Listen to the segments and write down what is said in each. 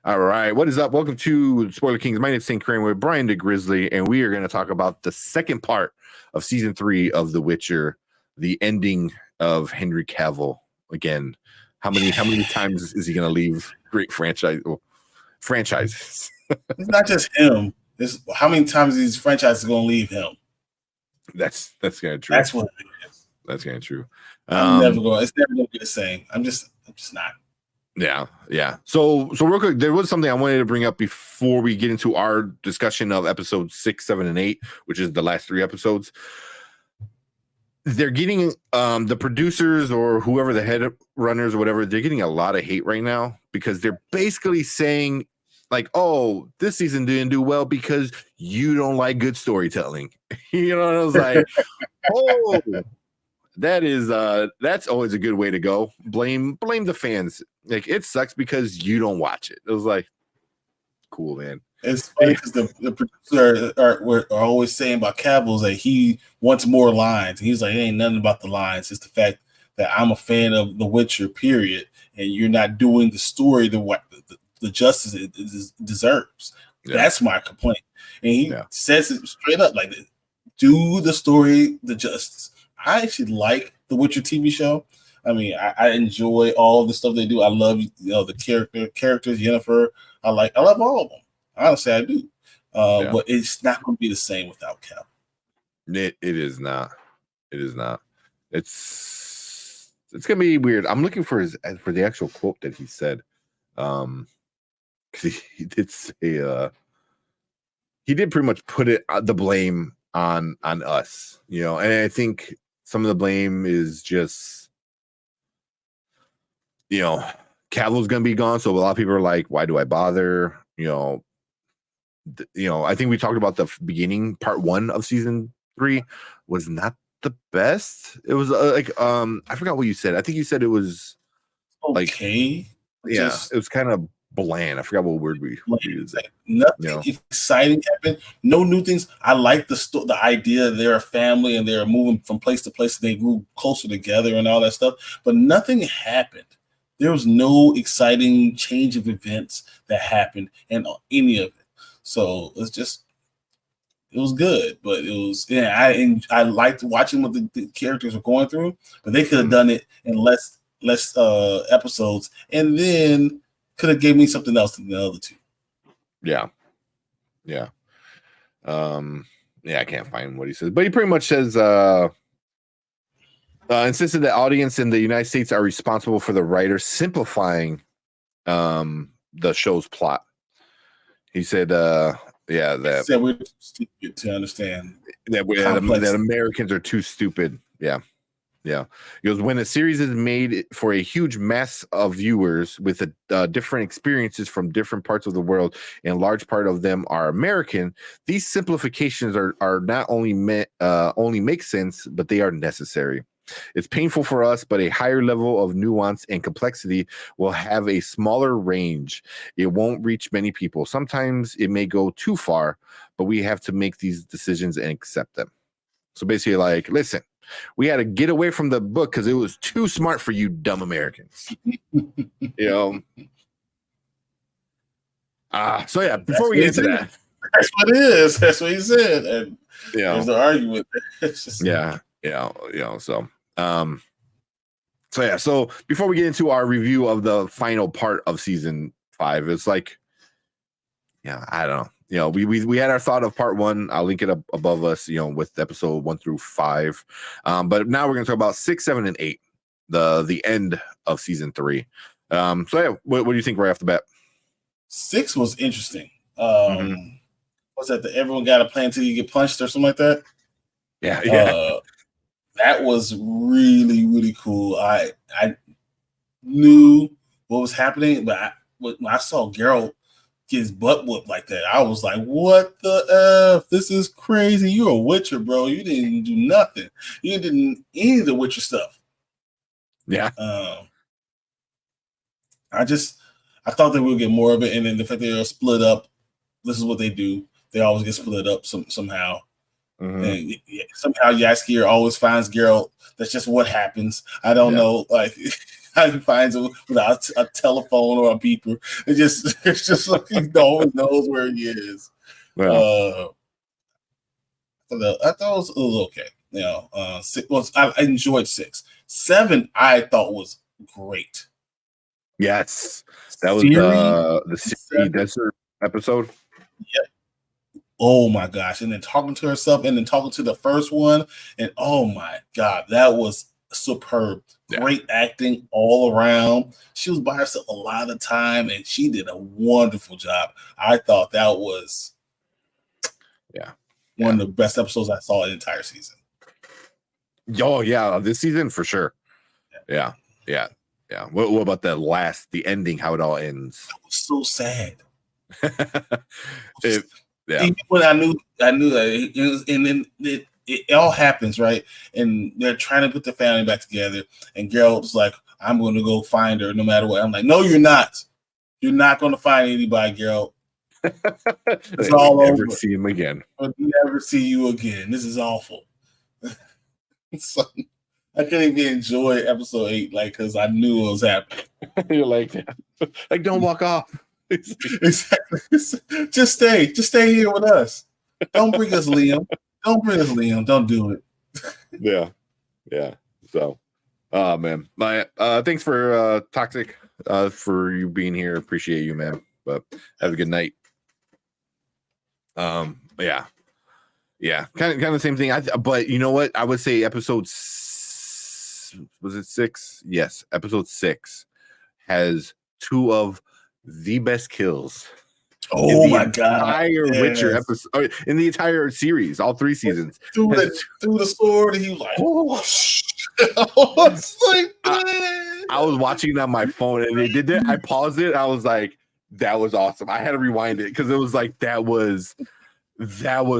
All right, what is up? Welcome to Spoiler Kings. My name is St. Crane with Brian the Grizzly, and we are going to talk about the second part of season 3 of The Witcher, the ending of Henry Cavill. Again, how many times is he going to leave great franchises? It's not just him. It's how many times these franchises are going to leave him. That's kind of true. That's what it is. That's kind of true. It's never going to be the same. I'm just not. Yeah. So real quick, there was something I wanted to bring up before we get into our discussion of episodes 6, 7, and 8, which is the last 3 episodes. They're getting the producers or whoever the head runners or whatever, they're getting a lot of hate right now because they're basically saying like, oh, this season didn't do well because you don't like good storytelling. You know, and I was like, oh, that's always a good way to go. Blame the fans. Like, it sucks because you don't watch it. It was like, cool, man. It's funny because the producer are always saying about Cavill that he wants more lines. He's like, it ain't nothing about the lines. It's the fact that I'm a fan of The Witcher, period, and you're not doing the story the justice it deserves. Yeah. That's my complaint. And he says it straight up, like, do the story the justice. I actually like The Witcher TV show. I mean, I enjoy all the stuff they do. I love the characters, Yennefer. I love all of them. Honestly, I do. But it's not going to be the same without Cavill. It is not. It is not. It's going to be weird. I'm looking for the actual quote that he said. Because he did say he did pretty much put the blame on us, you know, and I think some of the blame is just, you know, Cavill's gonna be gone, so a lot of people are like, why do I bother? You know, I think we talked about the beginning, part 1 of season 3 was not the best. It was I forgot what you said. I think you said it was okay. It was kind of bland. I forgot what word we used. Like, nothing exciting happened. No new things. I like the idea they're a family and they're moving from place to place. They grew closer together and all that stuff, but nothing happened. There was no exciting change of events that happened in any of it. So it was good, but it was I liked watching what the characters were going through, but they could have done it in less episodes, and then could have gave me something else than the other 2. Yeah. I can't find what he says, but he pretty much says insisted that audience in the United States are responsible for the writer simplifying the show's plot. He said that we're stupid to understand that Americans are too stupid. Yeah. He goes, when a series is made for a huge mass of viewers with different experiences from different parts of the world, and a large part of them are American, these simplifications are not only make sense, but they are necessary. It's painful for us, but a higher level of nuance and complexity will have a smaller range. It won't reach many people. Sometimes it may go too far, but we have to make these decisions and accept them. So basically, like, listen, we had to get away from the book because it was too smart for you dumb Americans. You know? So yeah, before we get into that. That's what it is. That's what he said. And there's the argument. So before we get into our review of the final part of season 5, it's like, I don't know. You know, we had our thought of part 1. I'll link it up above us, you know, with episode 1 through 5. But now we're going to talk about 6, 7, and 8, the end of season 3. What do you think right off the bat? 6 was interesting. Was that everyone got a plan until you get punched or something like that? Yeah. That was really, really cool. I knew what was happening, but when I saw Geralt get his butt whooped like that, I was like, what the F? This is crazy. You're a Witcher, bro. You didn't do nothing. You didn't any of the Witcher stuff. Yeah. I thought that we'll get more of it, and then the fact that they're split up, this is what they do. They always get split up somehow. And somehow Yaskier always finds Geralt. That's just what happens. I don't know. Like, finds him without a telephone or a beeper. It's just like he always knows where he is. Yeah. I thought it was okay. You know, I enjoyed 6. 7, I thought was great. Yes, that was Ciri, the Ciri Desert episode. Yep. Oh my gosh! And then talking to herself, and then talking to the first one, and oh my god, that was superb. Great acting all around. She was by herself a lot of time, and she did a wonderful job. I thought that was one of the best episodes I saw in the entire season. Oh yeah, this season for sure. Yeah. What about the ending? How it all ends? It was so sad. Yeah. Even when I knew that, and then it all happens, right? And they're trying to put the family back together. And Geralt's like, "I'm going to go find her, no matter what." I'm like, "No, you're not. You're not going to find anybody, Geralt. It's all over. Never see him again. I'll never see you again. This is awful." So, I couldn't even enjoy episode 8, because I knew it was happening. You're like, don't walk off. Exactly. Just stay here with us. Don't bring us Liam. Don't do it. Yeah. So, man, my thanks for Toxic for you being here. Appreciate you, man. But have a good night. Yeah, kind of the same thing. But you know what? I would say episode was it 6? Yes, episode 6 has 2 of the best kills. Oh my god! Entire Witcher episode in the entire series, all 3 seasons. Through the sword, and he was like, "Oh, I was watching it on my phone, and they did that. I paused it. I was like, "That was awesome." I had to rewind it because it was like that was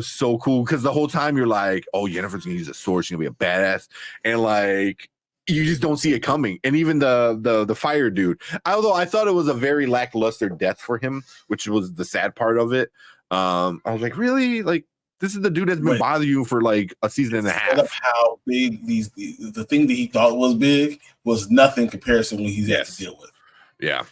so cool. Because the whole time you're like, "Oh, Yennefer's gonna use a sword. She's gonna be a badass," and like, you just don't see it coming. And even the fire dude, although I thought it was a very lackluster death for him, which was the sad part of it. I was like, really? Like, this is the dude that's been bothering you for like a season and a half. How big the thing that he thought was big was nothing in comparison when he's had to deal with. Yeah.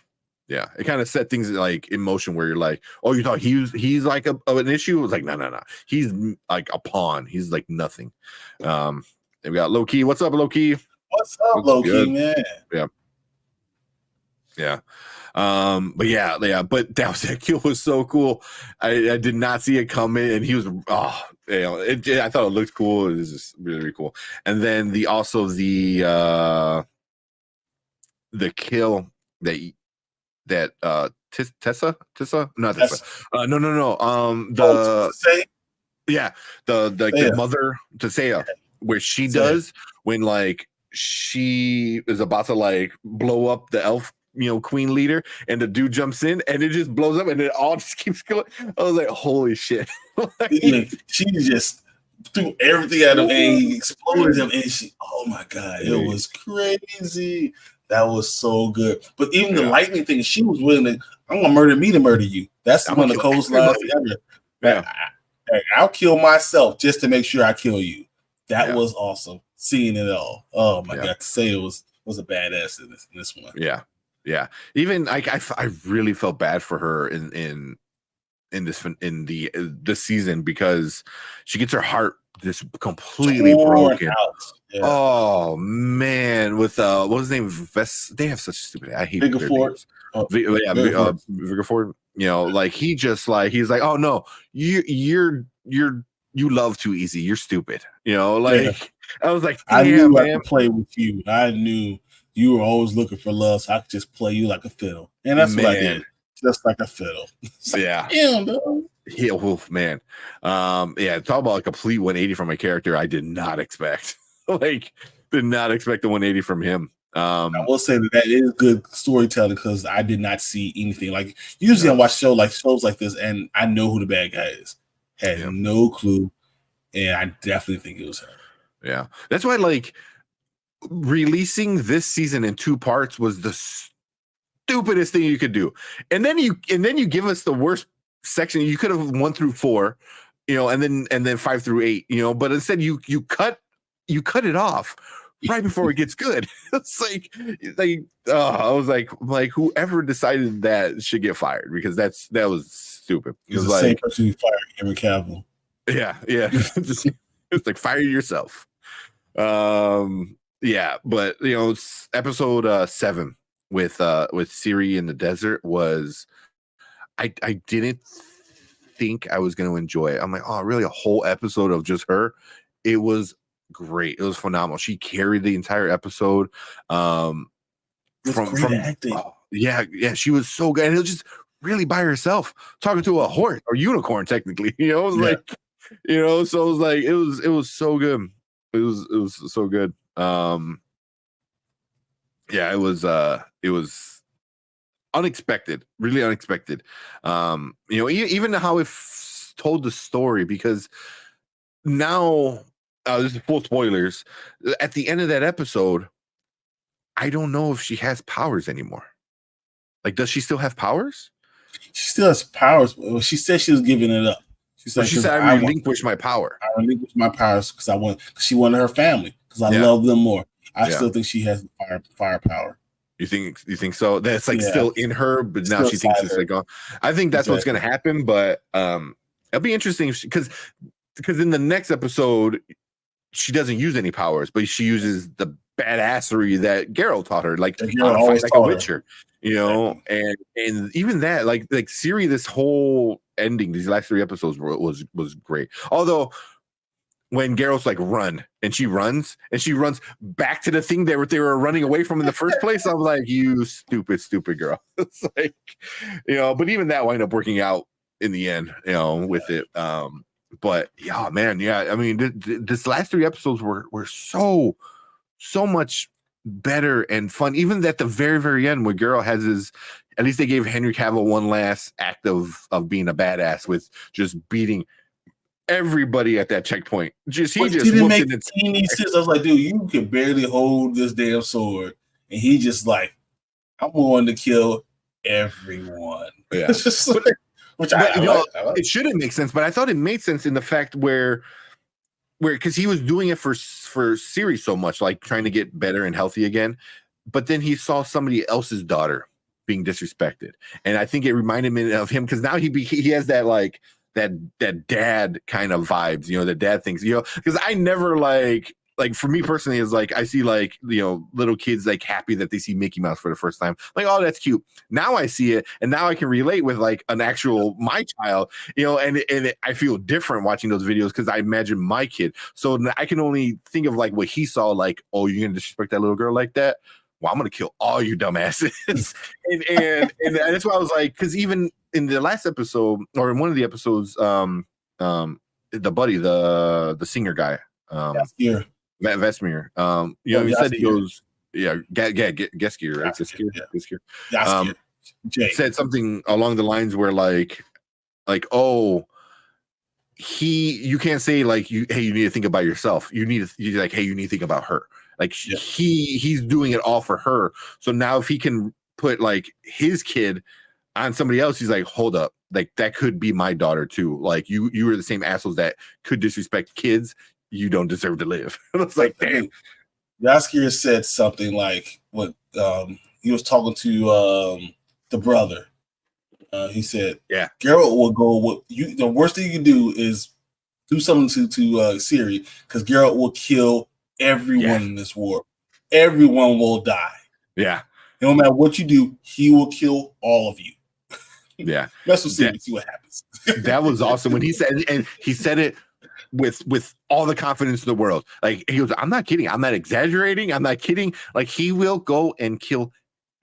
It kind of set things like in motion where you're like, oh, you thought he's like an issue? It was like, no. He's like a pawn. He's like nothing. And we got Low Key. What's up, Low Key? What's up, Low Key, man? Yeah. But that kill was so cool. I did not see it coming, and he was I thought it looked cool. It was just really, really cool. And then the kill that Tessa? Not Tessa. The mother Tessea, where she does when like she is about to like blow up the elf, queen leader, and the dude jumps in and it just blows up and it all just keeps going. I was like, holy shit. She just threw everything at him and he exploded him, and oh my god, it was crazy. That was so good. But even the lightning thing, she was willing to, I'm gonna murder me to murder you. That's one of the coolest lines ever. I'll kill myself just to make sure I kill you. That was awesome. Seeing it all. Oh my god, to say it was a badass in this one. Yeah. Even like I really felt bad for her in this season, because she gets her heart just completely broken. Yeah. Oh man, with what was his name? They have such stupid. I hate Vigorford. Vigorford. Like he's like, oh no, you love too easy. You're stupid. I was like, I knew I could play with you. I knew you were always looking for love, so I could just play you like a fiddle. And that's what I did. Just like a fiddle. Wolf, man. Talk about a complete 180 from a character I did not expect. Did not expect the 180 from him. I will say that is good storytelling, because I did not see anything. Like, usually I watch shows like this and I know who the bad guy is. Had no clue, and I definitely think it was her. Yeah, that's why like releasing this season in 2 parts was the stupidest thing you could do. And then you give us the worst section. You could have 1 through 4, and then 5 through 8, but instead you cut it off right before it gets good. It's I was like whoever decided that should get fired, because that was stupid. It It's was the same like, person who fired Henry Cavill. yeah, it's like fire yourself. Yeah, but episode 7 with Ciri in the desert was, I didn't think I was going to enjoy it. I'm like, oh, really? A whole episode of just her? It was great. It was phenomenal. She carried the entire episode. It's great acting. Yeah, she was so good. And it was just really by herself, talking to a horse or unicorn, technically. It was like, so it was like, it was so good. It was so good. Yeah, it was unexpected, really unexpected. Even how it told the story, because now, this is full spoilers, at the end of that episode, I don't know if she has powers anymore. Like, does she still have powers? She still has powers. She said she was giving it up. She said, I relinquished my power. I relinquished my powers because she wanted her family, because I love them more. I still think she has firepower. You think so? That's like still in her, but now she thinks it's like, oh, I think that's what's going to happen. But it'll be interesting because in the next episode, she doesn't use any powers, but she uses the badassery that Geralt taught her, like how to fight like a witcher, and even that, like Ciri, this whole ending, these last 3 episodes was great. Although when Geralt's like run, and she runs back to the thing they were running away from in the first place, I'm like, you stupid girl. It's like, but even that wound up working out in the end, with it. But yeah, man, yeah. I mean, this last 3 episodes were so much better and fun. Even at the very, very end, where Geralt has at least they gave Henry Cavill one last act of being a badass with just beating everybody at that checkpoint. He didn't make any sense. I was like, dude, you can barely hold this damn sword, and he just like, I'm going to kill everyone. Yeah, it's just like, it shouldn't make sense, but I thought it made sense in the fact where because he was doing it for Ciri so much, like trying to get better and healthy again, but then he saw somebody else's daughter being disrespected, and I think it reminded me of him, because now he has that like that dad kind of vibes, the dad things, because I never like for me personally is like, I see like, little kids like happy that they see Mickey Mouse for the first time, like, oh, that's cute. Now I see it, and now I can relate with like an actual my child, and I feel different watching those videos, because I imagine my kid, so I can only think of like what he saw, like, oh, you're gonna disrespect that little girl like that? Well, I'm gonna kill all you dumbasses. and that's why I was like, because even in the last episode, or in one of the episodes, the buddy, the singer guy, Matt Vesmir, he said, he goes, Geskier, right? Geskier. Said something along the lines where like, oh, you can't say like, hey, you need to think about yourself. You need to think about her. Like, he's doing it all for her. So now if he can put like his kid on somebody else, he's like, hold up, like that could be my daughter too. Like you were the same assholes that could disrespect kids. You don't deserve to live. It's like, damn. Jaskier said something like, what he was talking to the brother. He said, yeah, Geralt will go, what you, the worst thing you can do is do something to Ciri, because Geralt will kill everyone in this war. Everyone will die. Yeah. No matter what you do, he will kill all of you. Yeah. Mess with Ciri, see what happens. That was awesome when he said, and he said it with all the confidence in the world. Like, he goes, I'm not kidding. I'm not exaggerating. I'm not kidding. Like, he will go and kill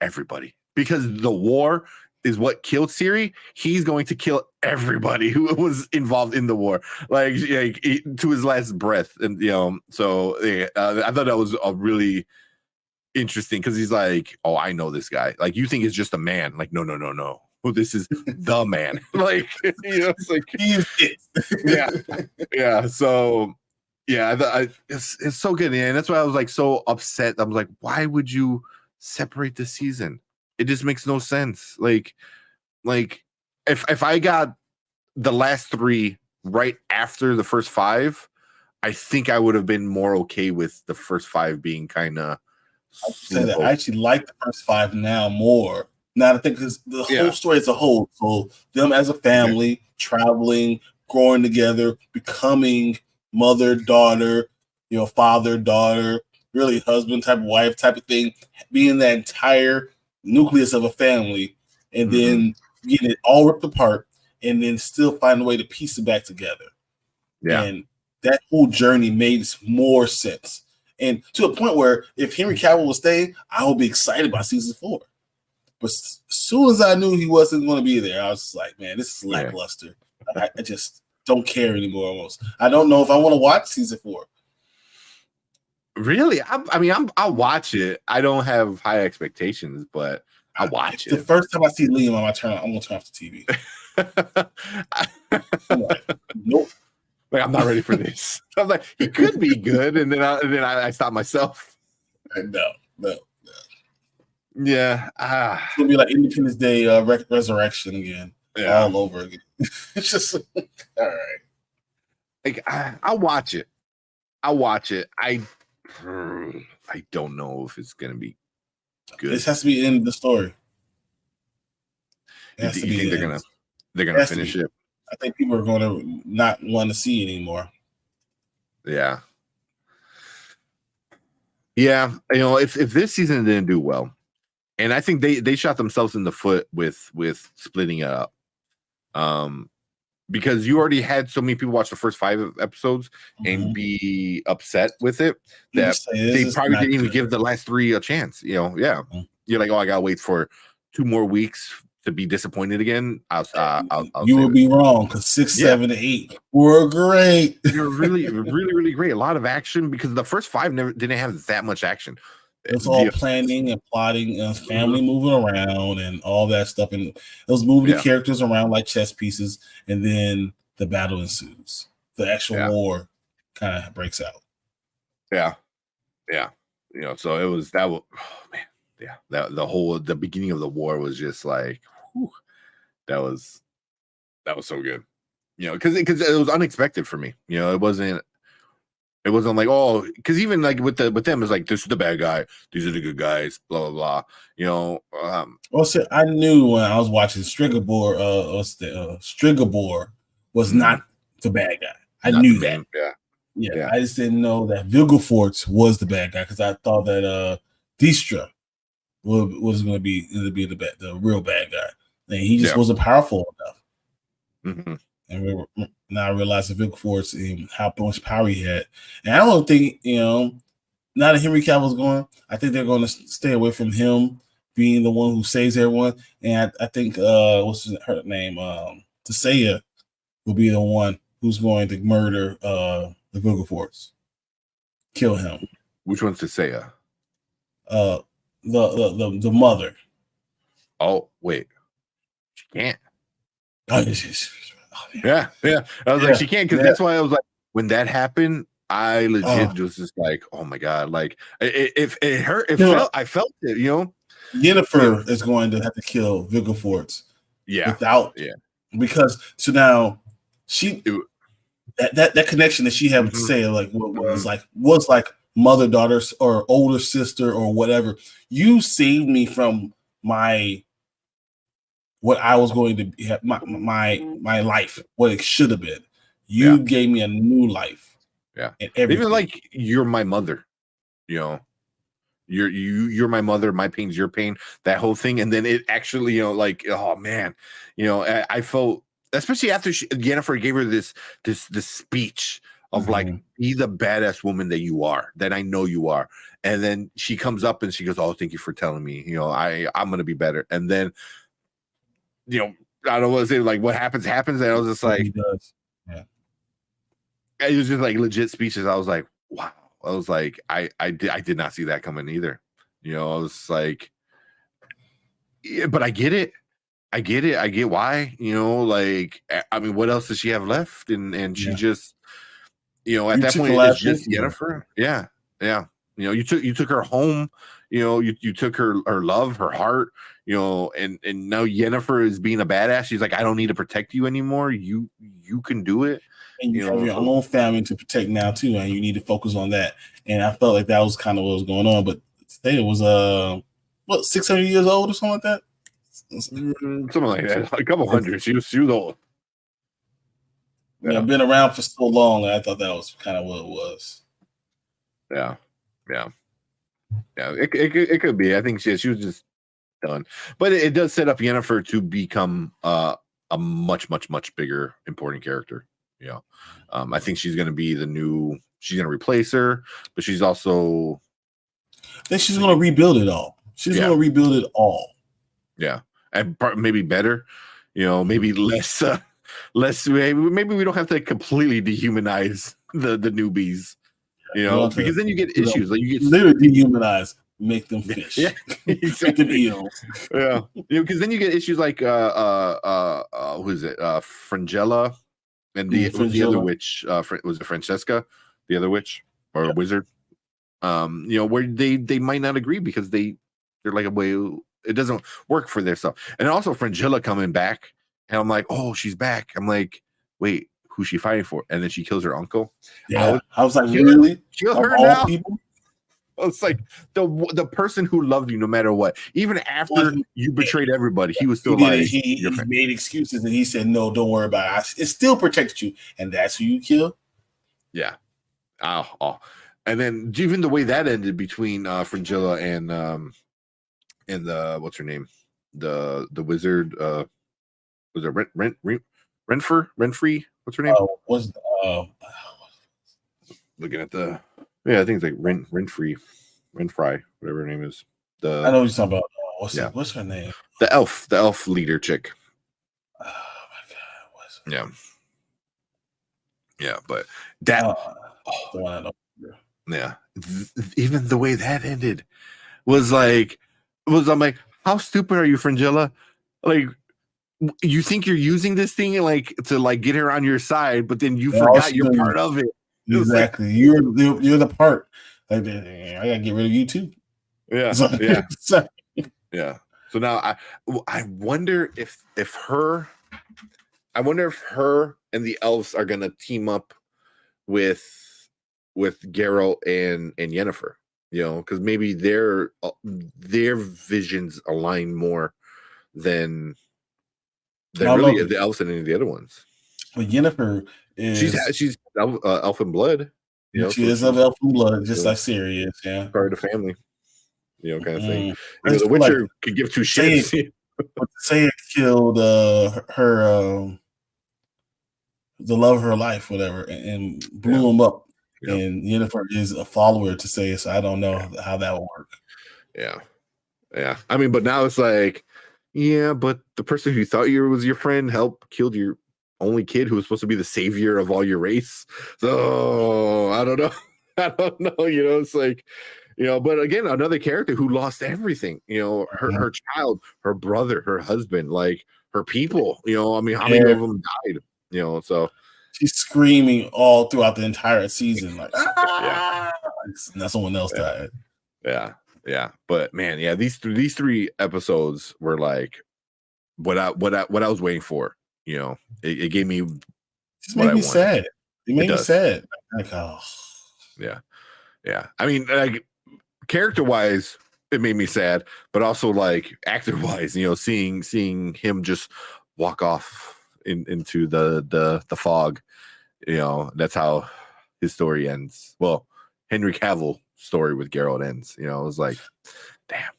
everybody, because the war is what killed Ciri. He's going to kill everybody who was involved in the war, like to his last breath. And so I thought that was a really interesting, because he's like, oh, I know this guy. Like, you think it's just a man? Like, no. Well, this is the man. Like, it's like, he is it. yeah. So yeah, it's so good, and that's why I was like so upset. I was like, why would you separate the season? It just makes no sense. Like if I got the last 3 right after the first 5, I think I would have been more okay with the first 5 being kind of say that I actually like the first 5 now more. Now I think because the whole story as a whole, so them as a family traveling, growing together, becoming mother, daughter, father, daughter, really husband type, wife type of thing, being that entire nucleus of a family, and then getting it all ripped apart, and then still find a way to piece it back together. Yeah. And that whole journey made more sense. And to a point where if Henry Cavill was staying, I would be excited about season 4. But as soon as I knew he wasn't going to be there, I was just like, man, this is lackluster. I just don't care anymore almost. I don't know if I want to watch season 4. Really? I'll watch it. I don't have high expectations, but I'll watch it. The first time I see Liam, I'm going to turn off the TV. I'm like, nope. Like, I'm not ready for this. I'm like, he could be good, and then I stop myself. No. Yeah, it's gonna be like Independence Day Resurrection again, all over again. It's just all right. Like I'll watch it. I don't know if it's gonna be good. This has to be the end of the story. You think they're gonna finish it? I think people are going to not want to see it anymore. Yeah. If this season didn't do well, and I think they shot themselves in the foot with splitting it up, because you already had so many people watch the first 5 episodes and be upset with it that they probably didn't even give the last 3 a chance. You're like, oh, I gotta wait for 2 more weeks to be disappointed again. You would be wrong because 6, 7, and 8 were great. They're really, really, really great. A lot of action because the first 5 didn't have that much action. It was all planning and plotting and family moving around and all that stuff. And it was moving the characters around like chess pieces. And then the battle ensues. The actual war kind of breaks out. Yeah. So it was that. Oh, man. Yeah. The beginning of the war was just like, whew, that was so good. Because it was unexpected for me. It wasn't like, oh, because even like with them, it's like, this is the bad guy, these are the good guys, blah blah blah. Also, I knew when I was watching Strigobor, Strigobor was not the bad guy. I knew that. Yeah. I just didn't know that Vilgefortz was the bad guy because I thought that Dijkstra was going to be the real bad guy, and he just wasn't powerful enough. And now I realize the Vilgefortz and how much power he had. And I don't think, now that Henry Cavill's going, I think they're going to stay away from him being the one who saves everyone. And I think, what's her name? Tissaia will be the one who's going to murder the Vilgefortz. Kill him. Which one's Tissaia? The mother. Oh, wait. She can't. Oh, yeah. I was like, she can't, because that's why I was like, when that happened, I legit was just like, oh my god, like if it hurt, I felt it, Yennefer is going to have to kill Vilgefortz. Because so now she that connection that she had with say like was like mother, daughter, or older sister or whatever. You saved me from what I was going to have, my life, what it should have been. You gave me a new life. Yeah. Even like, you're my mother, you're my mother, my pain's your pain, that whole thing. And then it actually, like, oh man, I felt, especially after Yennefer gave her this speech of like, be the badass woman that you are, that I know you are. And then she comes up and she goes, oh, thank you for telling me, I'm going to be better. And then, I don't want to say like what happens. And I was just like, it was just like legit speeches. I was like, wow. I was like, I did not see that coming either. I was like, but I get it. I get why, like, I mean, what else does she have left? And she just, at that point, it's just Yennefer. Yeah. You took her home, you took her love, her heart, and now Yennefer is being a badass. She's like, I don't need to protect you anymore. You you can do it. And you have your own family to protect now too, and you need to focus on that. And I felt like that was kind of what was going on. But today it was 600 years old or something like that. Something like that, a couple hundred. She was old. Yeah, been around for so long. I thought that was kind of what it was. Yeah. It could be. I think she was just done, but it does set up Yennefer to become a much bigger important character. Yeah, I think she's going to be the new. She's going to replace her, but she's also. I think she's going to rebuild it all. She's going to rebuild it all. Yeah, and maybe better. Maybe less. Maybe we don't have to completely dehumanize the newbies. Because then you get issues like you get literally dehumanize, make them fish, exactly. make them eels. Yeah, because then you get issues like who is it? Fringilla and the other witch. Was it Francesca, the other witch or wizard? Where they might not agree because they're like a way it doesn't work for their stuff. And also Fringilla coming back, and I'm like, oh, she's back. I'm like, wait, who's she fighting for? And then she kills her uncle. Yeah, I was like, really? Kill her now? People? It's like the person who loved you no matter what. Even after you betrayed everybody, he was still he made excuses and he said, no, don't worry about it. It still protects you. And that's who you kill? Yeah. Oh. And then even the way that ended between Fringilla and the what's her name? The wizard was it Renfrey? What's her name? Looking at I think it's like Renfrey, whatever her name is. I know what you're talking about. What's her name? The elf leader chick. Oh my God, yeah, but that even the way that ended was I'm like, how stupid are you, Fringilla? Like, you think you're using this thing to get her on your side, but then you forgot you're part of it. Exactly. You're the part. Like, I gotta get rid of you too. Yeah. Yeah. So now I wonder if her and the elves are gonna team up with Geralt and Yennefer. Because maybe their visions align more than really the elves and any of the other ones. But Yennefer is she's elfin blood. She is of elfin blood, just like Ciri is. Yeah, part of the family. Kind of thing. The Witcher could give two shits. Say it killed her, the love of her life, whatever, and blew him up. Yep. And Yennefer is a follower to say, so I don't know how that will work. Yeah. I mean, but now it's like, but the person who thought you was your friend killed your only kid who was supposed to be the savior of all your race. So I don't know. It's like, but again, another character who lost everything. Her child, her brother, her husband, like her people. I mean, how many of them died? So. She's screaming all throughout the entire season, like now someone else died. Yeah. But man, these three episodes were like what I was waiting for. It gave me. It made me sad. It made me sad. Like, oh. Yeah. I mean, like character wise, it made me sad, but also like actor wise, seeing him just walk off into the fog. That's how his story ends. Well, Henry Cavill story with Geralt ends. It was like, damn.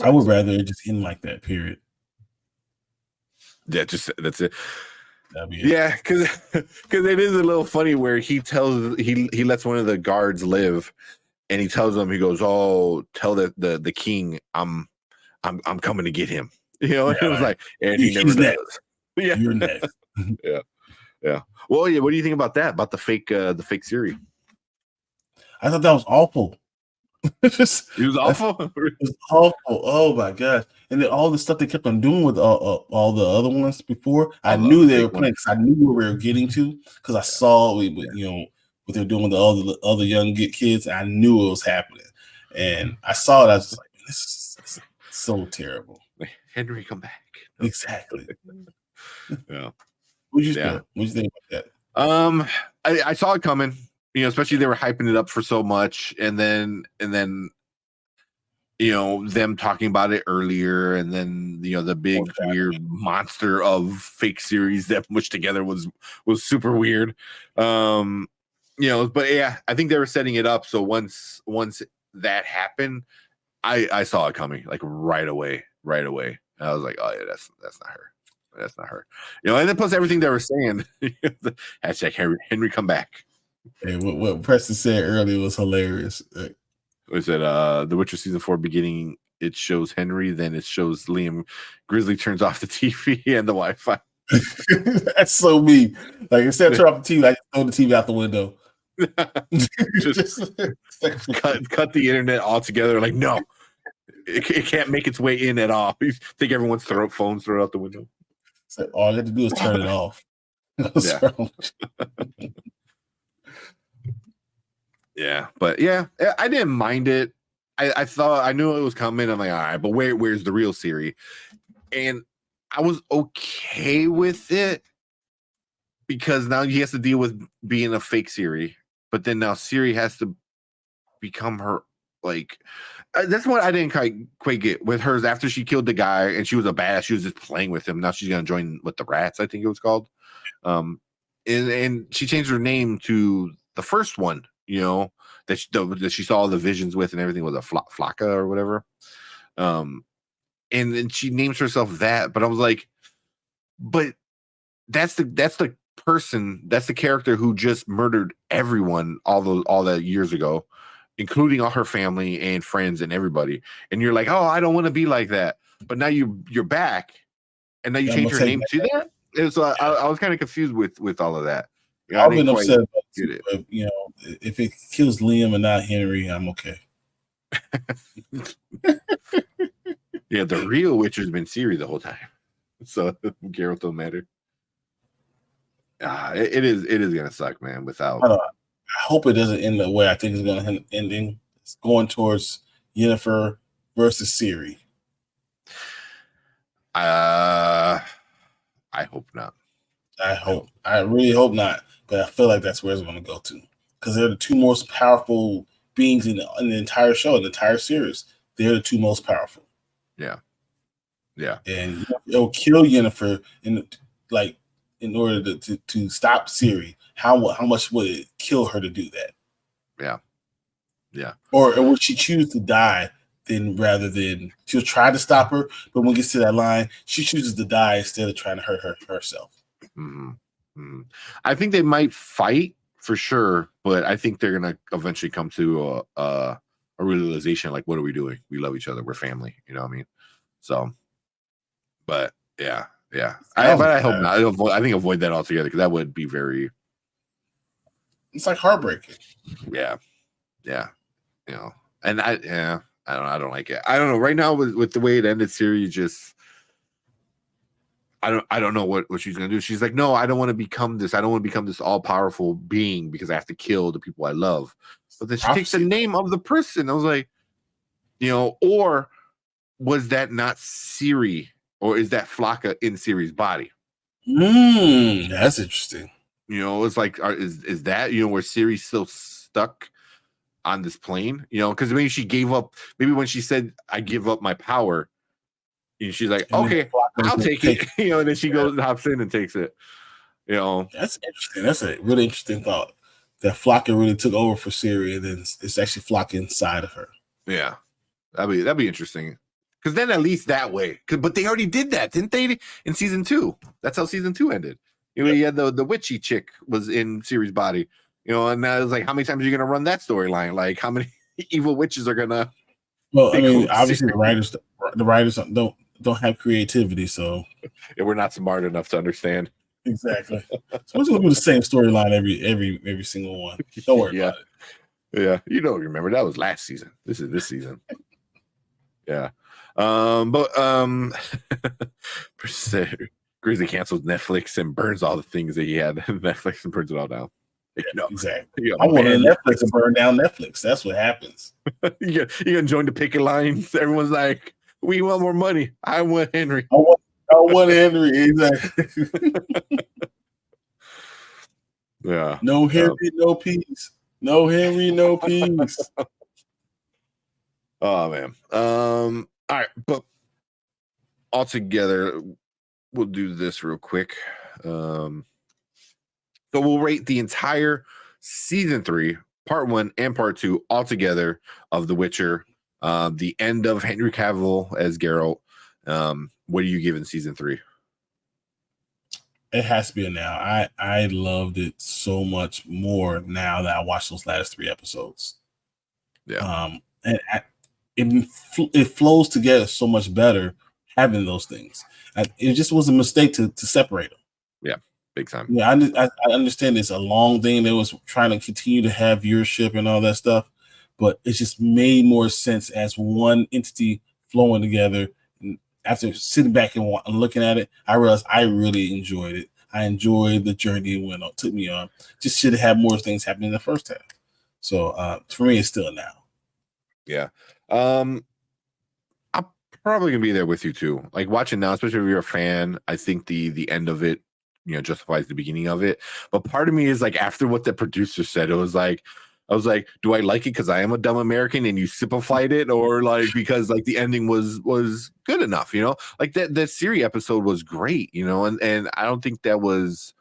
I would rather it just end like that. Period. Yeah, that's it. Yeah, because it is a little funny where he lets one of the guards live, and he tells them, he goes, "Oh, tell the king I'm coming to get him." And it was like, and he never does. Yeah, you're next. Yeah. Well, yeah. What do you think about that? About the fake Ciri? I thought that was awful. It was awful. It was awful. Oh my gosh! And then all the stuff they kept on doing with all the other ones before, I knew they were playing because I knew where we were getting to because I saw what they were doing with the other young kids. I knew it was happening, and I saw it. I was just like, this is so terrible. Henry, come back. Exactly. Yeah. What'd you think about that? I saw it coming. Especially they were hyping it up for so much, and then them talking about it earlier, and then the big weird monster of fake series that mushed together was super weird. But yeah, I think they were setting it up. So once that happened, I saw it coming like right away. I was like, oh yeah, that's not her. That's not her. And then plus everything they were saying, hashtag Henry come back. Hey, what Preston said earlier was hilarious. Was it The Witcher season 4 beginning? It shows Henry, then it shows Liam. Grizzly turns off the TV and the Wi-Fi. That's so me. Like instead of turn off the TV, I just throw the TV out the window. just cut the internet altogether. Like no, it can't make its way in at all. You think everyone's phones throw out the window. So all you have to do is turn it off. Yeah, but yeah, I didn't mind it. I knew it was coming. I'm like, all right, but where's the real Ciri? And I was okay with it because now he has to deal with being a fake Ciri, but then now Ciri has to become her. Like, that's what I didn't quite get with hers after she killed the guy and she was a badass. She was just playing with him. Now she's gonna join with the rats, I think it was called. And she changed her name to the first one. That she saw the visions with and everything was a Flocka or whatever. And then she names herself that, but I was like, but that's the person, that's the character who just murdered everyone all that years ago, including all her family and friends and everybody. And you're like, oh, I don't want to be like that. But now you're back, and now you change your name to that. And so I was kind of confused with all of that. I've been upset about it. But, if it kills Liam and not Henry, I'm okay. Yeah, the real Witcher's been Ciri the whole time, so Geralt don't matter. It is gonna suck, man. Without, I hope it doesn't end the way I think it's gonna ending. It's going towards Yennefer versus Ciri. I hope not. I really hope not. But I feel like that's where it's going to go to, because they're the two most powerful beings in the entire show, in the entire series. They're the two most powerful. Yeah. And it'll kill Yennefer in order to stop Ciri. How much would it kill her to do that? Yeah. Or would she choose to die rather than she'll try to stop her, but when it gets to that line, she chooses to die instead of trying to hurt herself. Mm-hmm. I think they might fight for sure, but I think they're gonna eventually come to a realization like, what are we doing? We love each other. We're family. You know what I mean? So, but yeah. I hope not. I think avoid that altogether because that would be very. It's like heartbreaking. Yeah. And I don't like it. I don't know. Right now with the way it ended, Ciri just. I don't know what she's gonna do. She's like, no, I don't want to become this. I don't want to become this all powerful being because I have to kill the people I love. But then she takes the name of the person. I was like, or was that not Ciri, or is that Flocka in Ciri's body? That's interesting. It's like, is that where Ciri's still stuck on this plane? Because maybe she gave up. Maybe when she said, "I give up my power." She's like, okay, I'll take it. And then she goes and hops in and takes it. That's interesting. That's a really interesting thought. That Flocka really took over for Ciri, and then it's actually Flocka inside of her. Yeah, that'd be interesting. Because then at least that way, but they already did that, didn't they? In season 2, that's how season 2 ended. You had the witchy chick was in Ciri's body. And now it's like, how many times are you gonna run that storyline? Like, how many evil witches are gonna? Well, I mean, obviously the writers don't have creativity, so we're not smart enough to understand. Exactly. So we're just gonna do the same storyline every single one. Don't worry about it. Yeah, remember that was last season. This is this season. Yeah. But Grizzly cancels Netflix and burns all the things that he had on Netflix and burns it all down. Exactly. I want Netflix to burn down Netflix. That's what happens. You're gonna join the picket lines. Everyone's like, we want more money. I want Henry. I want Henry. Exactly. Yeah. No Henry, no peace. No Henry, no peace. Oh man. All right, but all together, we'll do this real quick. So we'll rate the entire season 3, part 1 and part 2 all together of The Witcher. The end of Henry Cavill as Geralt. What are you giving season 3? It has to be a now. I loved it so much more now that I watched those last 3 episodes. Yeah. And it flows together so much better having those things. It just was a mistake to separate them. Yeah, big time. Yeah, I understand it's a long thing. They was trying to continue to have viewership and all that stuff, but it just made more sense as one entity flowing together. And after sitting back and looking at it, I realized I really enjoyed it. I enjoyed the journey it took me on. Just should have had more things happen in the first half. So for me, it's still a now. Yeah. I'm probably gonna be there with you too. Like watching now, especially if you're a fan, I think the end of it, justifies the beginning of it. But part of me is like, after what the producer said, I was like, do I like it because I am a dumb American and you simplified it, or like because like the ending was good enough, Like that Ciri episode was great, and I don't think that was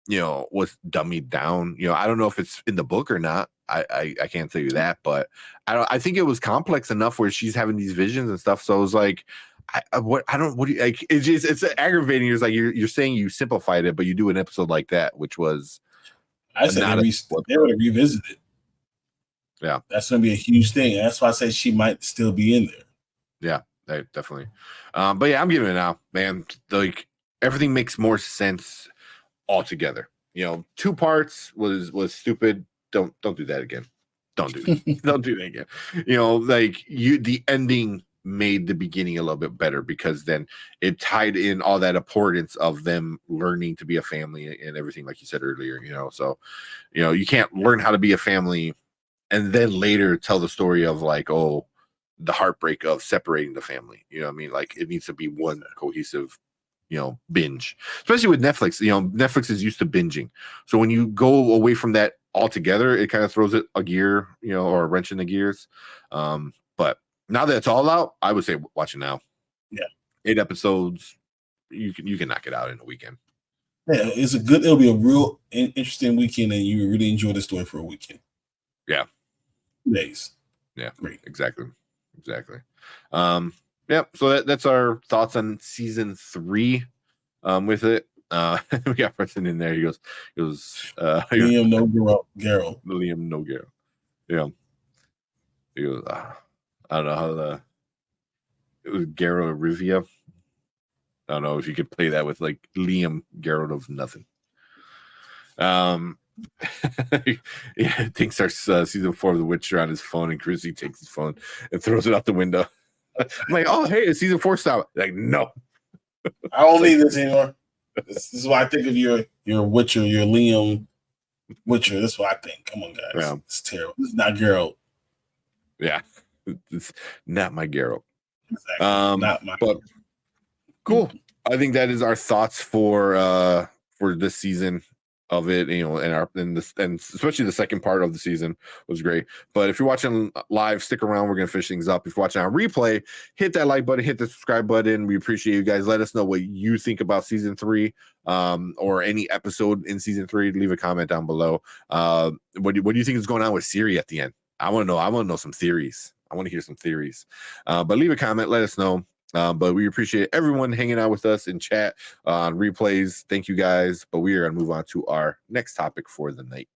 was dummied down. I don't know if it's in the book or not. I can't tell you that, but I think it was complex enough where she's having these visions and stuff. So I was like, what do you like? It's aggravating. It's like you're saying you simplified it, but you do an episode like that, which was I said they would have revisited. Yeah, that's going to be a huge thing. And that's why I say she might still be in there. Yeah, definitely. But yeah, I'm giving it now, man. Like everything makes more sense altogether. 2 parts was stupid. Don't do that again. Don't do that again. The ending made the beginning a little bit better, because then it tied in all that importance of them learning to be a family and everything, like you said earlier. So you can't learn how to be a family and then later tell the story of like, oh, the heartbreak of separating the family. You know what I mean? Like it needs to be one cohesive binge, especially with Netflix. Netflix is used to binging, so when you go away from that altogether, it kind of throws it a gear, or a wrench in the gears. But now that it's all out, I would say watch it now. Yeah, 8 episodes, you can knock it out in a weekend. Yeah, it'll be a real interesting weekend, and you really enjoy the story for a weekend. Yeah, 2 days. Yeah, great. Exactly. Yeah, so that's our thoughts on season 3. With it, we got person in there. He goes, Liam no Geralt. Liam no Geralt. Yeah. He goes, I don't know how it was Geralt of Rivia. I don't know if you could play that with like Liam Geralt of nothing. Yeah, Tink starts season 4 of The Witcher on his phone, and Chrissy takes his phone and throws it out the window. I'm like, oh, hey, it's season 4 style. Like, no. I don't need this anymore. This is why I think of your Witcher, your Liam Witcher. This is what I think. Come on, guys. Yeah. It's terrible. It's not Geralt. Yeah. It's not my Geralt. Exactly. Not my. But cool. I think that is our thoughts for this season of it, and especially the second part of the season was great. But if you're watching live, stick around. We're gonna finish things up. If you're watching on replay, hit that like button, hit the subscribe button. We appreciate you guys. Let us know what you think about season 3, or any episode in season 3. Leave a comment down below. What do you think is going on with Ciri at the end? I want to know some theories. I want to hear some theories. But leave a comment. Let us know. But we appreciate everyone hanging out with us in chat on replays. Thank you guys. But we are going to move on to our next topic for the night.